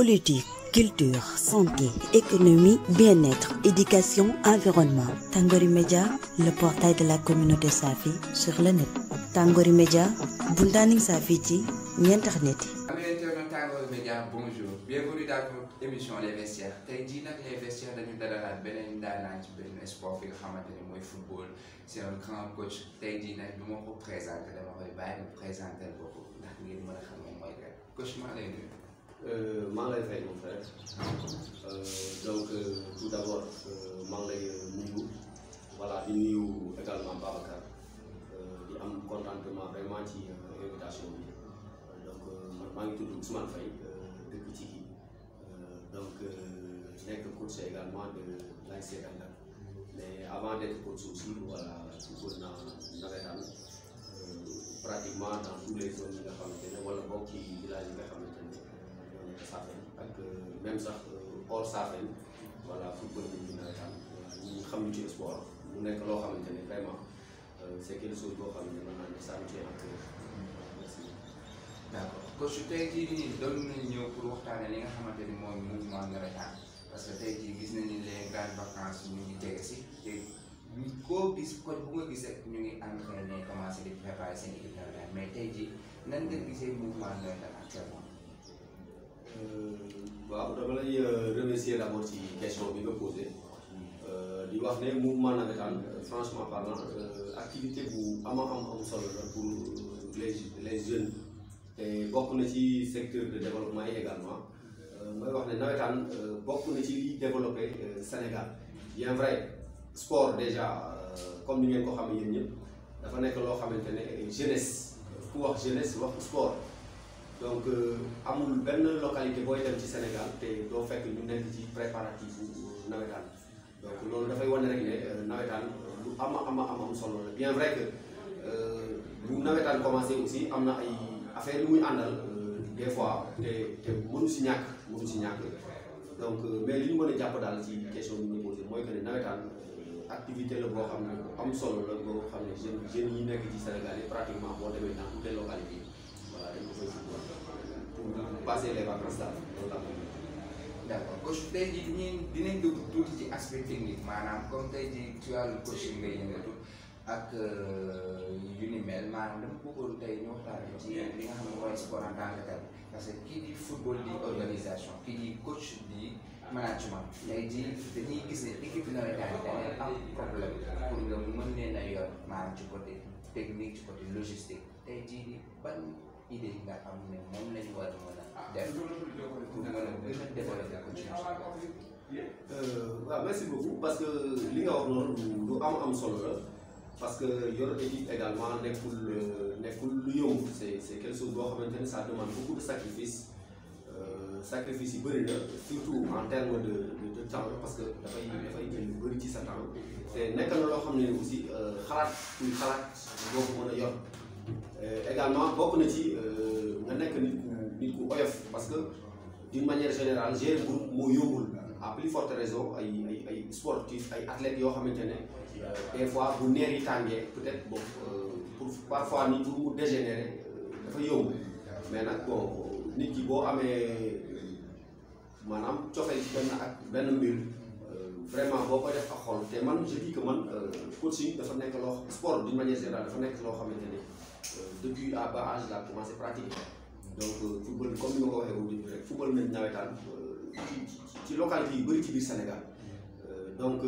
politique, culture, santé, économie, bien-être, éducation, environnement. Tangori Média, le portail de la communauté Safi sur le net. Tangori Média, bundaning Safi ci internet. Tangori Média, bonjour. Bienvenue dans votre émission Les Vestiaires. Tey jii nag Les Vestiaires dañu dalalaat beneen daanaan ci benn sport bi nga xamante ne mooy football. C'est un grand coach. Tey jii nag du ma ko présenté dama koy bàyyi mu présenté boppam ndax ngeen mën a xam moom mooy kan coach maa lay nuyu. maa ngi lay fay mon frère donc tout d'abord maa ngi lay nuyu voilà di nuyu également Babacar di am contentement vraiment ci invitation bi donc man maa ngi tudd Ousmane Faye dëkk ci kii donc nekk coach également de l'ASC Kandak mais avant d'être coach aussi voilà football naa nawetaan pratiquement dans tous les zones yi nga xamante ne wala bokk ci village yi nga xamante ne Safeen ak même sax hors Safeen voilà football bi ñu nawetaan ñu xam ñu ci sport mu nekk loo xamante ne vraiment c'est quelque chose boo xam ne mën naa ne ça me tient à cœur. Merci. D'accord coach tey jii nii doon nañu ñëw pour waxtaanee li nga xamante ni mooy mouvement nawetaan parce que tey jii gis nañu les grandes vacances ñu ngi jege si te koo gis kon bu nga gis rek ñu ngi entraîné commencé di préparer seen équipe nawetaan mais tey jii nan nga gisee mouvement nawetaan actuellement. waaw dama lay remercier d'abord ci question bi nga posé di wax ne mouvement navétane franchement parlant activité bu am solo la pour les jeunes te bokk na ci secteur de développement yi également mooy wax ne navétane bokk na ci liy développé Sénégal bien vrai sport déjà comme ni ngeen ko xamee yéen ñëpp dafa nekk loo xamante ne jeunesse ku wax jeunesse wax sport. donc amul benn localité booy dem ci Sénégal te doo fekk ñu nekk ci préparatif bu nawetaan donc loolu dafay wane rek ne nawetaan lu am solo la bien vrai que bu nawetaan commencé aussi am na ay affaire yu muy àndal des fois te mënu si ñàkk donc mais li ñu mën a jàpp daal ci question bi ñu posé mooy que ne nawetaan activité la boo xam ne am solo la boo xam ne jeunes yi nekk ci Sénégal yi pratiquement boo demee dans toutes les localités voilà dañ ko fay pour passer les vacances daal loolu la moom. D'accord coach tey jii dinañ dugg tuuti ci aspect technique maanaam comme tey jii ci wàllu coaching ngay yëngatu ak yu ni mel maanaam dama bëggoon tey ñu waxtaanee ci li nga xam ne mooy sport en tant que tel parce que kii di football di organisation kii di coach di management tey jii dañuy gis ne équipe nawetaan yi dañuy am problème pour nga mën leen a yor maanaam ci côté technique ci côté logistique tey jii di ban idée yi nga xam ne moom lañu war a mën a def pour mën a gën a développer coaching. waaw merci beaucoup parce que li nga wax noonu lu am solo la parce que yor équipe également nekkul lu yomb c'est quelque chose boo xamante ne ça demande beaucoup de sacrifice yi bëri na surtout en termes de temps parce que dafay jël lu bëri ci sa temps te nekk na loo xam ne aussi xalaat boo ko mën a yor également bokk na ci nga nekk nit ku oyof parce que d'une manière générale gérer groupe moo yombul à plus forte raison ay sportifs ay athlètes yoo xamante ne des fois bu neer yi tàngee peut-être bon pour parfois ni pour mu dégénérer dafa yomb mais nag bon nit ki boo amee maanaam cofee ci benn mbir vraiment boo koy def ak xol te man je dis que man coaching dafa nekk loo sport d'une manière générale dafa nekk loo xamante ne depuis à bas âge la commencé pratiquer donc football comme ni ma ko waxee au début rek football nañ nawetaan ci localité yi bëri ci biir Sénégal donc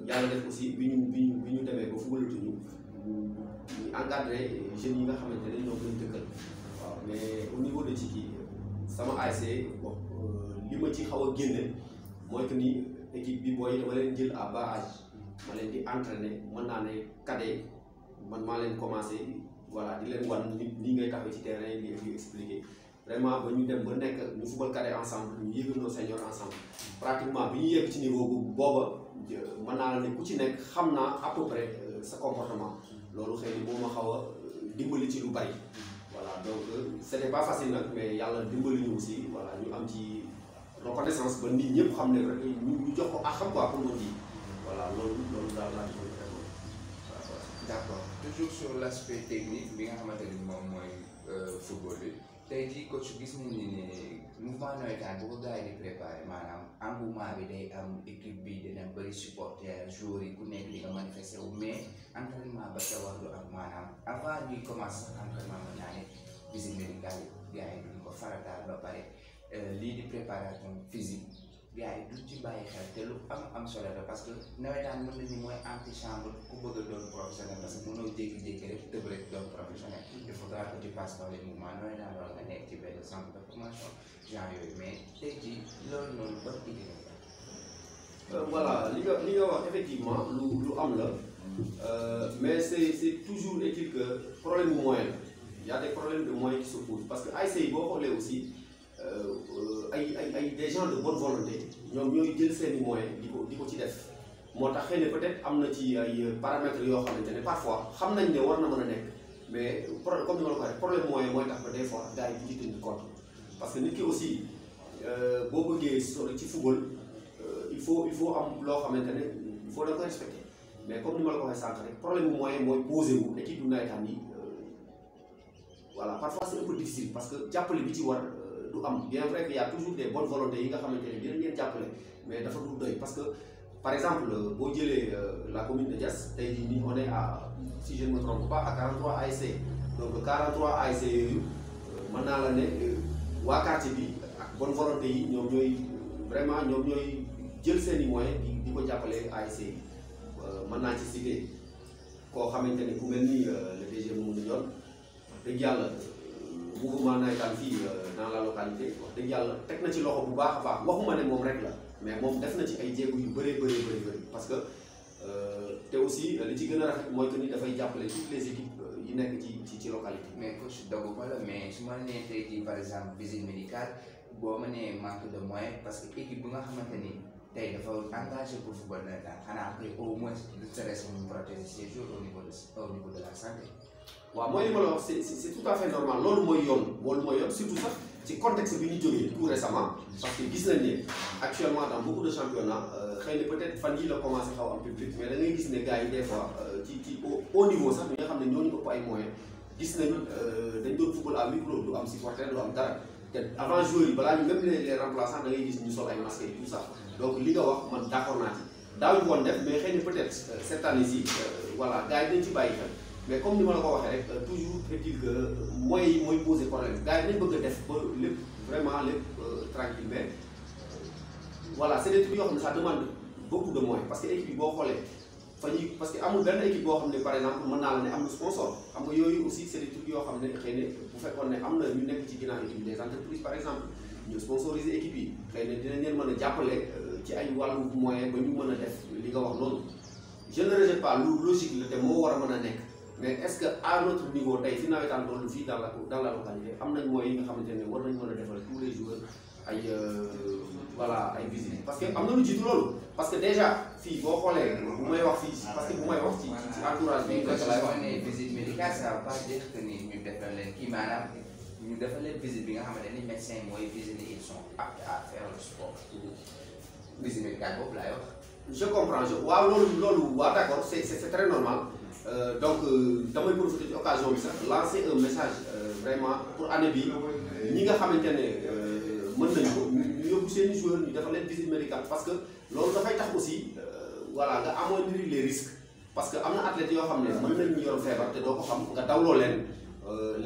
yàlla def aussi bi ñu demee ba footballatuñu ñu encadré jeunes yi nga xamante ne ñoo gën dëkkal waaw mais au niveau de Cikki sama ASC bon li ma ci xaw a génne mooy que ni équipe bi booy dama leen jël à bas âge ma leen di entraîner mën naa ne cadet man maa leen commencé voilà di leen wan ni ngay taxaw ci terrain yi di expliquer vraiment ba ñu dem ba nekk ñu football cadet ensemble ñu yëgandoo senior ensemble pratiquement bi ñu yegg ci niveau booba mën naa la ne ku ci nekk xam naa à peu près sa comportement loolu xëy na moo ma xaw a dimbali ci lu bari voilà donc c'était pas facile nag mais yàlla dimbali ñu aussi voilà ñu am ci reconnaissance ba nit ñëpp xam ne rek ñu jox ko xam quoi pour mën di voilà loolu daal laa ci D'accord toujours sur l'aspect technique bi nga xamante ni moom mooy football bi tey jii coach gis nañ ni ne mouvement nawetaan bu ko gars yi di préparé maanaam engouement bi day am équipe bi dina bëri supporter joueurs yi ku nekk di nga manifesté wu mais entraînement ba ca war lu am maanaam avant ñuy commencé sax entraînement mën naa ne visite médicale yi gars yi duñ ko farataal ba pare lii di préparation physique gars yi duñ ci bàyyi xel te lu am solo la parce que nawetaan mën nañu mooy antichambre ku bëgg a doon professionnel parce que mënoo jékki-jékki rek tëb rek doon professionnel il faudra que tu passes par les mouvements nawetaan wala nga nekk ci benn centre de formation genre yooyu mais tey jii loolu noonu ba idée voilà li nga wax effectivement lu am la mais c'est toujours est-il que problème bu moyen la y a des problèmes de moyens qui se posent parce que ASC yi boo xoolee aussi ay des gens de bonne volonté ñoom ñooy jël seeni moyens di ko ci def moo tax xëy na peut-être am na ci ay paramètres yoo xamante ne parfois xam nañ ne war na mën a nekk mais comme ni ma la ko waxee problème moyen mooy tax ba des fois gars yi du ci tenir compte parce que nit ki aussi boo bëggee sori ci football il faut am loo xamante ne il faut da ko respecter mais comme ni ma la ko waxee sànq rek problème moyen mooy posé wu équipe du nawetaan yi voilà parfois c'est un peu difficile parce que jàppale bi ci war du am bien vrai que y a toujours des bonnes volontés yi nga xamante ne dinañ leen jàppale mais dafa du doy parce que par exemple boo jëlee la commune de Diass tey jii nii on est à si je ne me trompe pas à 43 ASC donc 43 ASC yooyu mën naa la ne waa quartier bi ak bonne volonté yi ñoom ñooy vraiment ñoom ñooy jël seeni moyens di ko jàppale ASC yi mën naa ci citer koo xamante ne ku mel ni le DG Mamadou Ndione wax dëgg yàlla mouvement nawetaan fii dans la localité wax dëgg yàlla teg na ci loxo bu baax a baax waxuma ne moom rek la mais moom def na ci ay jéego yu bëree bëri parce que te aussi li ci gën a rafet mooy que ni dafay jàppale toutes les équipes yi nekk ci localité. mais coach dogu ma la mais su ma nee tey jii par exemple visite médicale boo ma nee manque de moyens parce que équipe bi nga xamante ni tey dafa engagé pour football nawetaan xanaa après au moins lu serait mu protéger ses joueurs au niveau de la santé. waaw mooy li ma la wax c'est tout à fait normal loolu mooy yoon surtout sax ci contexte bi ñu jógee tout récemment parce que gis nañ ne actuellement dans beaucoup de championnats xëy na peut-être fan yii la commencé xaw am public mais da ngay gis ne gars yi des fois ci au niveau sax ñi nga xam ne ñooñu ëpp ay moyens gis nañ dañ doon football à micro du am supporter du am dara te avant joueurs yi balaa ñu même les remplaçants da ngay gis ñu sol ay masques et tout ça donc li nga wax man d'accord naa ci daawuñu ko woon def mais xëy na peut-être cette année-ci voilà gars yi dañ ci bàyyi xel. mais comme ni ma la ko waxee rek toujours est-il que moyens yi mooy poser problème gars yi dañ bëgg a def ba lépp vraiment lépp tranquille mais voilà c'est des trucs yoo xam ne ça demande beaucoup de moyens parce que équipe yi boo xoolee fa ñuy parce que amul benn équipe boo xam ne par exemple mën naa la ne am na sponsor xam nga yooyu aussi c'est des trucs yoo xam ne xëy na bu fekkoon ne am na ñu nekk ci ginnaaw équipe des entreprises par exemple ñu sponsoriser équipe yi xëy na dinañ leen mën a jàppale ci ay wàllu moyen ba ñu mën a def li nga wax noonu je ne rejette pas lu logique la te moo war a mën a nekk. mais est-ce que à notre niveau tey fi nawetaan toll fii dans la localité am nañ moyens yi nga xamante ne war nañ mën a defal tous les joueurs ay voilà ay visites parce que am na lu jiitu loolu parce que déjà fii boo xoolee bu may wax fii parce que bu may wax ci entourage bi. mais visite médicale ça veut pas dire que ni ñu defal leen kii maanaam ñu defal leen visite bi nga xamante ne médecin mooy visite ils sont aptes à faire le sport. visite médicale boobu laay wax. je comprends waaw loolu waaw d'accord c'est très normal. Donc damay profiter ci occasion bi sax lancer un message vraiment pour année bi ñi nga xamante ne mën nañu ko ñu yóbbu seen i joueurs ñu defal leen visite médicale parce que loolu dafay tax aussi voilà nga amoindrir les risques parce que am na athlètes yoo xam ne mën nañu yor feebar te doo ko xam nga dawloo leen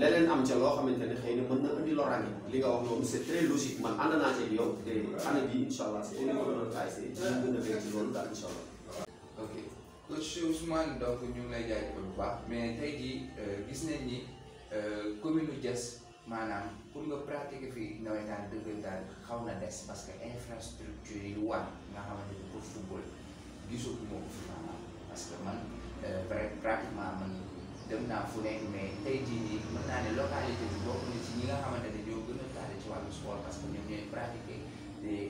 leneen am ca loo xamante ne xëy na mën na indi loraange li nga wax loolu c'est très logique man ànd naa ci yow te année bi incha allah c'est au niveau de notre ASC ñu gën a fekk ci loolu daal incha allah. ok. coach Ousmane donc ñu ngi lay jaajëfal bu baax mais tey jii gis nañ ni commune Diass maanaam pour nga pratiquer fii nawetaan dëggantaan xaw na des parce que infrastructure yi war nga xamante ni pour football gisoo ko moo ko fi maanaam parce que man pratiquement man dem naa fu nekk mais tey jii nii mën naa ne localité bi bokk na ci ñi nga xamante ne ñoo gën a taale ci wàllu sport parce que ñoom ñooy pratiquer des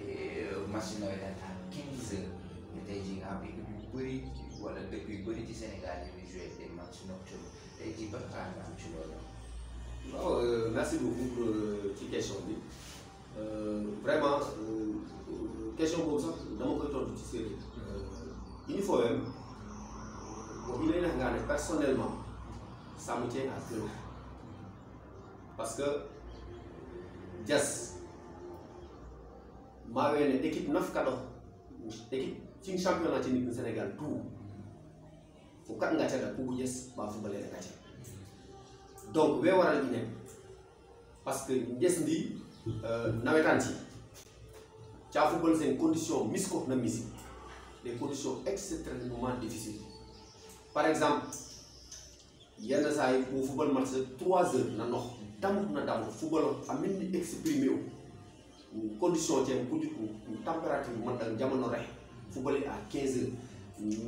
matchs nawetaan à 15 heures mais tey jii nga xam équipe yu bëri wala dëkk yu bëri ci Sénégal ñu ngi joué des matchs nocturnes tey jii ban xaar nga am ci loolu. waaw merci beaucoup pour ci question bi vraiment question boobu sax dama koy tontu ci séeréer UNIFOM boobu lay neex ngaa ne personnellement ça me tient à cœur parce que Dias maa wee ne équipe nafkaɗo équipe cin championnat cini ɗum Sénégal tout fo kat gaccaɗa pour Dias ɓa fubalede gacca donc we waral inen parce que Dias ndi nawetanti ca football c'est une condition misko na misi des conditions extrêmement difficiles par exemple yenn saa yi bu football match 3 heures na nox damut na damut football a min ni exprimer wu condition tem ku température man dal jamono rek football à 15 heures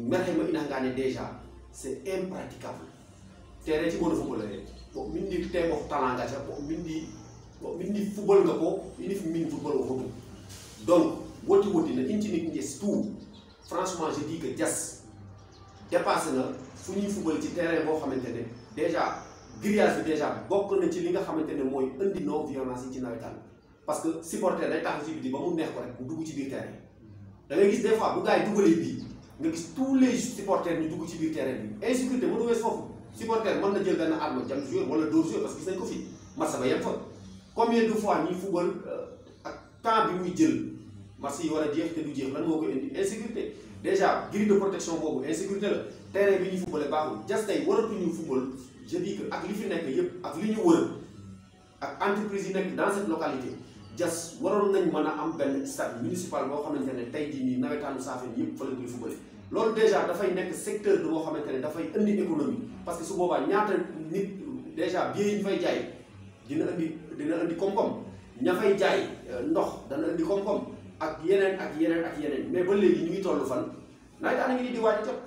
merxe ma ina ngane déjà c'est impraticable terrain ci bono football rek bo min di temo talent ga ca bo min di football nga ko ini min football o fotu donc woti na intini Dias tout franchement je dis que Dias dépassé na fu ñuy football ci terrain boo xamante ne déjà grillage bi déjà bokk na ci li nga xamante ne mooy indi non violence yi ci nawetaan parce que supporter day tax ci biti ba mu neex ko rek mu dugg ci biir terrain da ngay gis des fois bu gars yi dugalee bii nga gis tous les supporters ñu dugg ci biir terrain bi insécurité mënu wees foofu supporter mën na jël benn arme jam joueur wala dóor joueur parce que gis nañ ko fi match ba yem fa combien de fois ñuy football ak temps bi muy jël match yi war a jeex te du jeex lan moo koy indi insécurité déjà grille de protection boobu insécurité la terrain bi ñuy footballé baaxul Dias tey waratuñu football je dis que ak li fi nekk yëpp ak li ñu wër ak entreprise yi nekk dans cette localité Dias waroon nañ mën a am benn stade municipal boo xamante ne tey jii nii nawetaanu Saafeen yëpp fa la koy footballé loolu déjà dafay nekk secteur de boo xamante ne dafay indi économie parce que su boobaa ñaata nit déjà billets yi ñu fay jaay dina indi koom-koom ña fay jaay ndox dana indi koom-koom ak yeneen mais ba léegi ñu ngi toll fan nawetaan a ngi di waaj a jot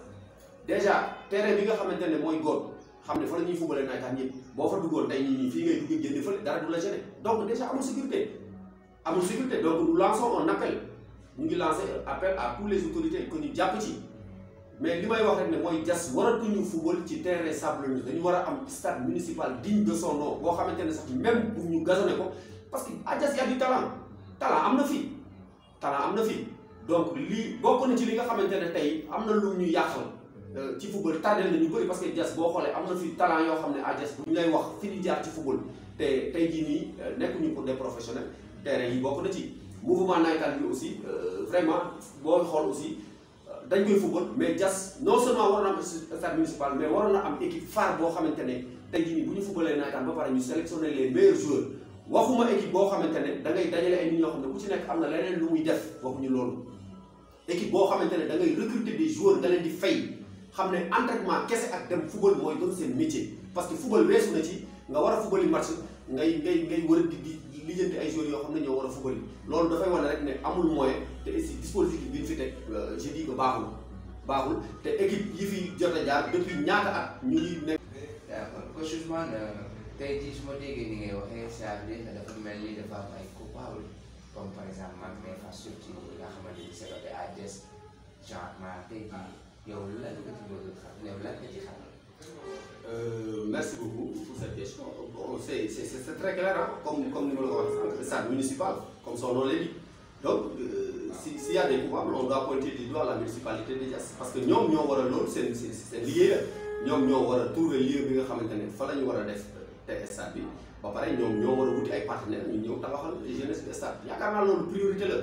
déjà terrain bi nga xamante ne mooy góor xam ne fa la ñuy footballé nawetaan yëpp boo fa duggoon tey nii fii ngay dugg génne fële dara du la gêner donc déjà amul sécurité donc nous lançons un appel ñu ngi lancé appel à tous les autorités que ñu jàpp ci mais li may wax rek ne mooy Dias waratuñu football ci terrain sablonneux dañu war a am stade municipal digne de son nom boo xamante ne sax même pour ñu gazonné ko parce que à Dias y a du talent am na fi donc lii bokk na ci li nga xamante ne tey am na lu ñu yàqal ci football tardé na ñu bëri parce que Dias boo xoolee am na fi talent yoo xam ne à Dias bu ñu lay wax fi ñu jaar ci football te tey jii nii nekkuñu pour des professionnels terrain yi bokk na ci mouvement nawetaan bi aussi vraiment boo xool aussi dañ koy football mais Dias non seulement waroon na am stade municipal mais waroon na am équipe phare boo xamante ne tey jii nii bu ñu footballee nawetaan ba pare ñu sélectionner les meilleurs joueurs waxuma équipe boo xamante ne da ngay dajale ay nit ñoo xam ne ku ci nekk am na leneen lu muy def waxuñu loolu équipe boo xamante ne da ngay recruter des joueurs nga leen di fay xam ne entraînement kese ak dem football mooy doon seen métier parce que football weesu na ci nga war a football yi match ngay war a di lijjanti ay joueurs yoo xam ne ñoo war a football yi loolu dafay wane rek ne amul moyen te aussi dispositif bi ñu fi teg je dis que baaxul te équipe yi fi jot a jaar depuis ñaata at ñu ngi nekk. d'accord coach Ousmane tey jii su ma déggee ni ngay waxee c'est-à-dire que dafa mel ni dafa am ay coupable comme par exemple manque d'infrastructure yi nga xamante ni c'est côté à Dias genre tey jii yow lan nga ci bëgg xam yow lan nga ci xam. Merci beaucoup pour cette question. Bon, c'est très clair, hein? Comme nous le voyons, le stade municipal, comme son nom l'indique. Donc, s'il y a des coupables, on doit pointer du doigt la municipalité de Dias. Parce que nous avons c'est lié. Nous avons trouvé lieu où il faut faire stade. Pareil, nous avons des partenaires, nous avons des jeunesses de stade. Il y a une priorité là.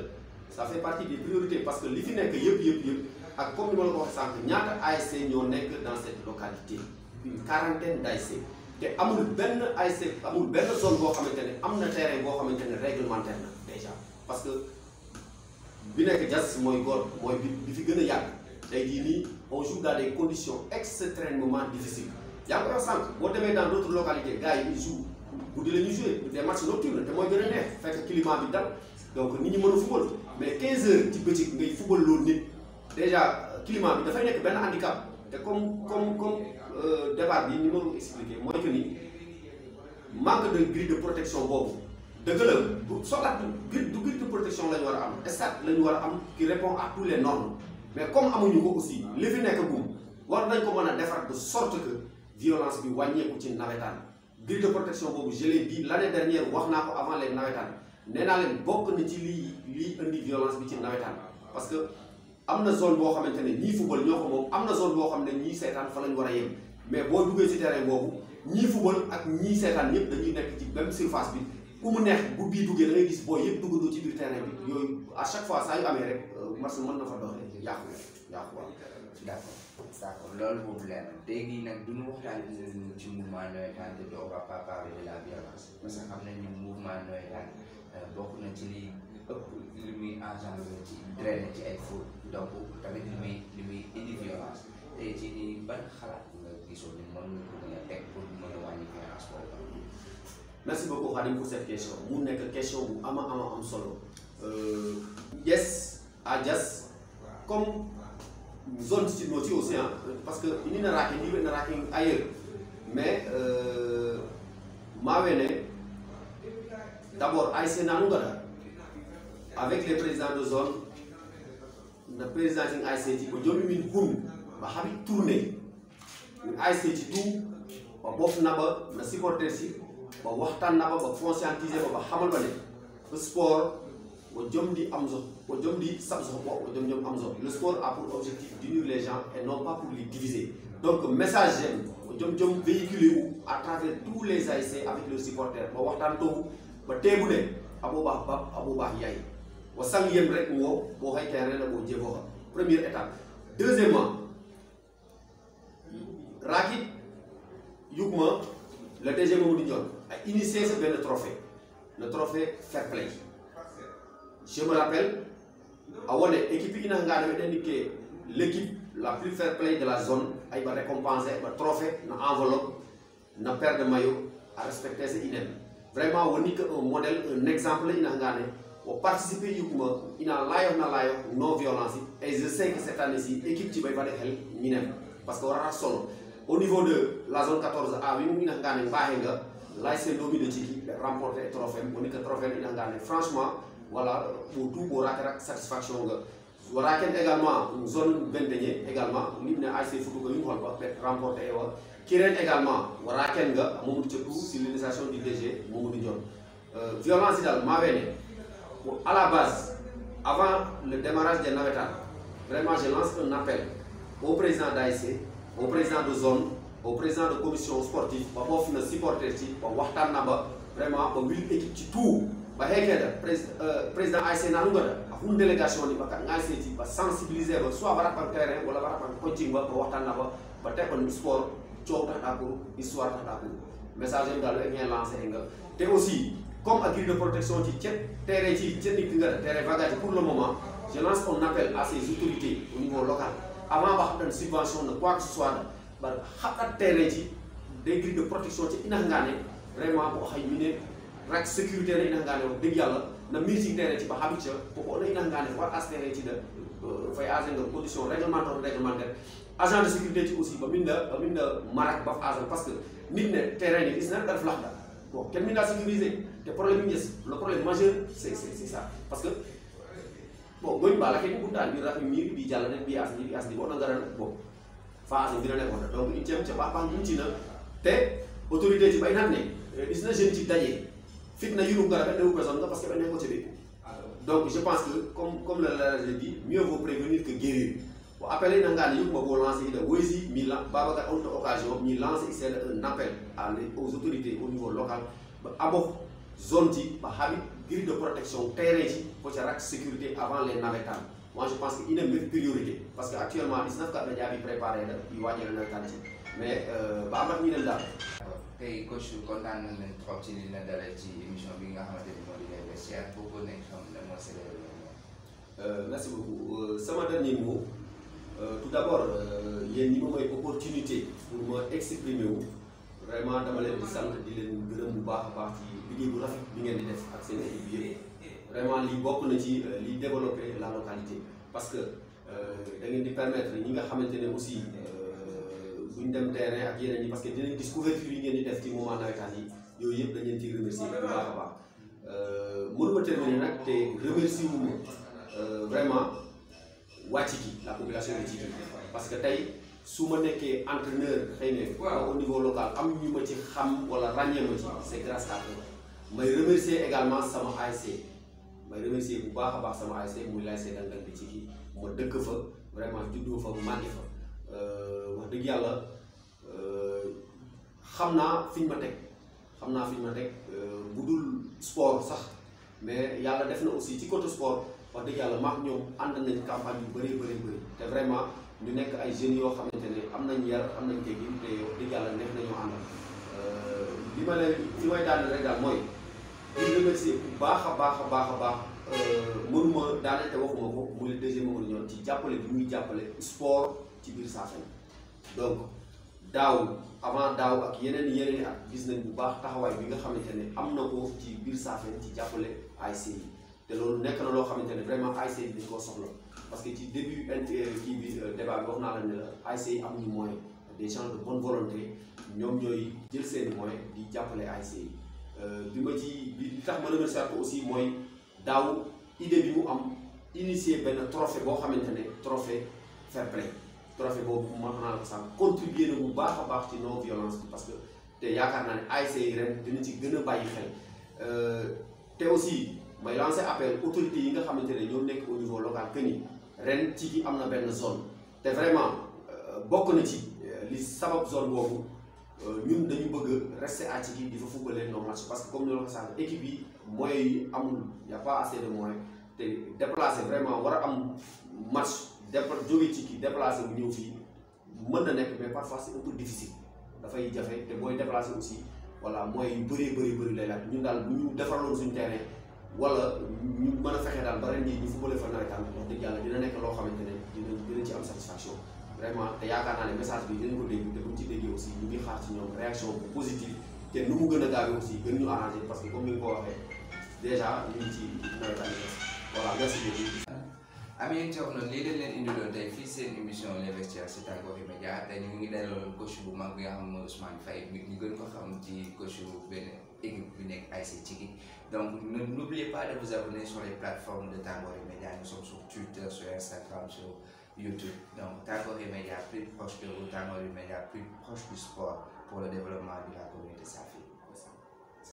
Ça fait partie des priorités parce que les fins que comme nous le voyons, il y a ASC dans cette localité. Une quarantaine d'ASC te amul benn ASC amul benn zone boo xamante ne am na terrain boo xamante ne réglementaire na déjà parce que bi nekk Dias mooy góor mooy bi fi gën a yàgg tey jii nii on joue dans des conditions extrêmement difficiles yaa ngi koy wax sànq boo demee dans d'autres localités gars yi ils jouent guddi la ñuy jouer des matchs nocturnes te mooy gën a neex fekk climat bi dal donc nit ñi mën a football mais 15 heures ci bëccëg ngay football loolu nit déjà climat bi dafay nekk benn handicap te comme débat bi ni ma ko expliqué mooy que ni manque de grille de protection boobu dëgg la bu soxla grille de protection la ñu war a am stade la ñu war a am qui répond à tous les normes mais comme amuñu ko aussi li fi nekk gum war nañ ko mën a defar de sorte que violence bi wàññeeku ci nawetaan grille de protection boobu je l'ai dit l'année dernière wax naa ko avant les nawetaan nee naa leen bokk na ci lii indi violence bi ci nawetaan parce que am na zone boo xamante ne ñii football ñoo ko moom am na zone boo xam ne ñii seetaan fa lañ war a yem mais boo duggee ci terrain boobu ñii football ak ñii seetaan ñëpp dañuy nekk ci même surface bi ku mu neex bu bii duggee da ngay gis booy yëpp duggandoo ci biir terrain bi yooyu à chaque fois saa yu amee rek match mën na fa doxee yàqu waaw. d'accord loolu boobu leer na léegi nag duñu waxtaan ci mouvement navétane te doo pas parler de la violence parce que xam nañ ni mouvement navétane bokk na ci li ëpp li muy engendré ci drainer ci ay fautes donc tamit li muy indi violence tey ci ni ban xalaat nga gisoon ni mën nga ko mën a teg pour mën a wàññi violence boobu. Merci beaucoup Khadim pour cette question mu nekk question bu am solo yes à Diass comme zone ci noti aussi hein, parce que ini na raking ailleurs mais mawene d'abord ASC Nanungara avec les présidents de zone le président de ASC ti ko jomi min hun ba habi tourner ASC ti tout ba bof na ba na supporter si ba waxtan na ba conscientiser ba xamal ba ne sport o jom di am zo o jom di sab zo o jom am zo le sport a pour objectif d'unir les gens et non pas pour les diviser donc message j'aime o jom véhiculé à travers tous les ASC avec leurs supporters ba waxtan to ba tebu ne abo ba yaay wa sang yem rek wo bo hay terrain la bo jebo première étape deuxièmement Rakit Yugma le DG Mamadou Ndione a initié ce bel trophée le trophée Fair Play. Je me rappelle, l'équipe l'équipe la plus fair play de la zone a été récompensée, un trophée, une enveloppe, une paire de maillots à respecter ces idées. Vraiment, on est un modèle, un exemple, on participe à non violence. Et je sais que cette année-ci, l'équipe qui va être parce qu'on aura solo. Au niveau de la zone 14A, l'ASC Domi de Tchiki remporté le trophée, on est que trophée, franchement, voilà, pour tout, pour la satisfaction. Voilà également une zone 21 également, l'hymne ASC Foutou remporté. Kiren également, voilà sur l'initiation du DG Mamadou Ndione. Violence à la base, avant le démarrage des navétanes, vraiment je lance un appel au président d'ASC, au président de zone, au président de commission sportive, pour supporter, pour vraiment pour l'équipe tout. Président ASC Nanungara a une délégation qui va sensibiliser soit par terrain ou par coaching pour le sport, histoire message est lancé. Et aussi, comme agri de protection terrain pour le moment, je lance un appel à ces autorités au niveau local. Avant d'avoir une subvention de quoi que ce soit, terrain des grilles de protection vraiment pour rak sécurité na ngane wax deug yalla na musique terrain ci ba habitio ko na ngane war aspéré ci de fay agent de condition réglementaire agent de sécurité ci aussi ba minda marak ba agent parce que nit ne terrain ni gis na daf lax da bon ken minda sécuriser te problème yi le problème majeur c'est ça parce que bon goy bala ken ko dal bi rak mi bi jalla ne bi as di bo na ngara bon fa agent bi na nekon donc ñu ci ba ñu ci na té autorité ci bay nak né gis na jeune ci dajé fitna yu ngara dañu personne parce que dañu ko ci bi donc je pense que comme le dit mieux vaut prévenir que guérir pour appeler nangane yu mo lancer de Wezi Milan Babacar a eu occasion mi lancer ici un appel aux autorités au niveau local ba abo zone ci ba habit grille de protection terrain ci pour ci rak sécurité avant les navétanes. Moi je pense qu'il y a une priorité parce que actuellement 19 cas déjà préparé là yu wajé na tan ci mais ba amat ñi len dal tey coach kontaan nañ leen trop ci li na dalal ci émission bi nga xamante ni moo di Les Vestiaires boobu nañ xam ne moo c'est merci beaucoup sama dernier mot tout d'abord yéen ñi ma may opportunité pour ma exprimer wu vraiment dama leen di sant di leen gërëm bu baax a baax ci liggéey bu rafet bi ngeen di def ak seen équipe bi vraiment li bokk na ci li développer la localité parce que da ngeen di permettre ñi nga xamante ne aussi buñ dem terrain ak yeneen yi parce que dinañ gis couverture yi ngeen di def ci moment nawetaan yi yooyu yëpp dañ leen ci remercier bu baax a baax mënuma terminer nag te remercier wu ma vraiment waa Tchiki la population de Tchiki parce que tey su ma nekkee entraîneur xëy na au niveau local am ñu ma ci xam wala ràññee ma ci c'est grâce à eux may remercier également sama ASC may remercier bu baax a baax sama ASC muy l'ASC Dangal de Tchiki ma dëkk fa vraiment juddoo fa màggi fa wax dëgg yàlla xam naa fi ñu ma teg xam naa fi ma teg bu dul sport sax mais yàlla def na aussi ci côté sport wax dëgg yàlla maak ñoom ànd nañ campagne yu bëri te vraiment ñu nekk ay jeunes yoo xamante ne am nañ yar am nañ teggin te wax dëgg yàlla neex nañoo àndal li ma leen fi may daaneel rek daal mooy di remercier bu baax a baax mënuma daaneel te waxuma ko muy le deuxième Mamadou Nione ci jàppale bi muy jàppale sport ci biir Saafène donc daaw avant daaw ak yeneen ak gis nañ bu baax taxawaay bi nga xamante ne am na ko ci biir Saafène ci jàppale ASC yi te loolu nekk na loo xamante ne vraiment ASC yi dañ koo soxla parce que ci début kii bi débat bi wax naa la ne la ASC yi amuñu moyen des gens de bonne volonté ñoom ñooy jël seen moyen di jàppale ASC yi bi ma ci bi tax ma remercier ko aussi mooy daaw idée bi mu am initier benn trophée boo xamante ne trophée fair play trophée boobu mën naa ko sax contribuer na bu baax a baax ci non violence bi parce que te yaakaar naa ne ASC yi ren dina ci gën a bàyyi xel te aussi may lancer appel autorités yi nga xamante ne ñoo nekk au niveau local que ni ren ci ki am na benn zone te vraiment bokk na ci li sabab zone boobu ñun dañu bëgg rester à Tchiki di fa footballer nos matchs parce que comme ni ma ko sànq équipe yi moyens yi amul y a pas assez de moyens te déplacer vraiment war a am match jóge Tchiki déplacer bu ñëw fii mën na nekk mais parfois c'est un peu difficile dafay jafe te booy déplacer aussi voilà moyens yu bëri lay laaj ñun daal bu ñu defaraloon suñu terrain wala ñu mën a fexe daal ba ren jii ñu footballer fa nawetaan wax dëgg yàlla dina nekk loo xamante ne dina ci am satisfaction. vraiment te yaakaar naa ne message bi dinañ ko dégg te buñ ci déggee aussi ñu ngi xaar ci ñoom réaction bu positive te nu mu gën a gaawee aussi gën ñu arrangé parce que comme ni nga ko waxee déjà ñu ngi ci nawetaan yi voilà merci beaucoup. Amis internautes lii dañ leen indiloon tey fii seen émission Les Vestiaires ci Tàngoor Média tey ñu ngi dalaloon coach bu mag bi nga xam ne Ousmane Faye ñu gën ko xam ci coach bu benn équipe bi nekk ASC Tchiki donc n'oubliez pas de vous abonner sur les plateformes de Tàngoor Média nous sommes sur Twitter sur Instagram sur YouTube. Donc, Tàngoor Média plus proche de vous, Tàngoor Média plus proche du sport pour le développement de la communauté Safi.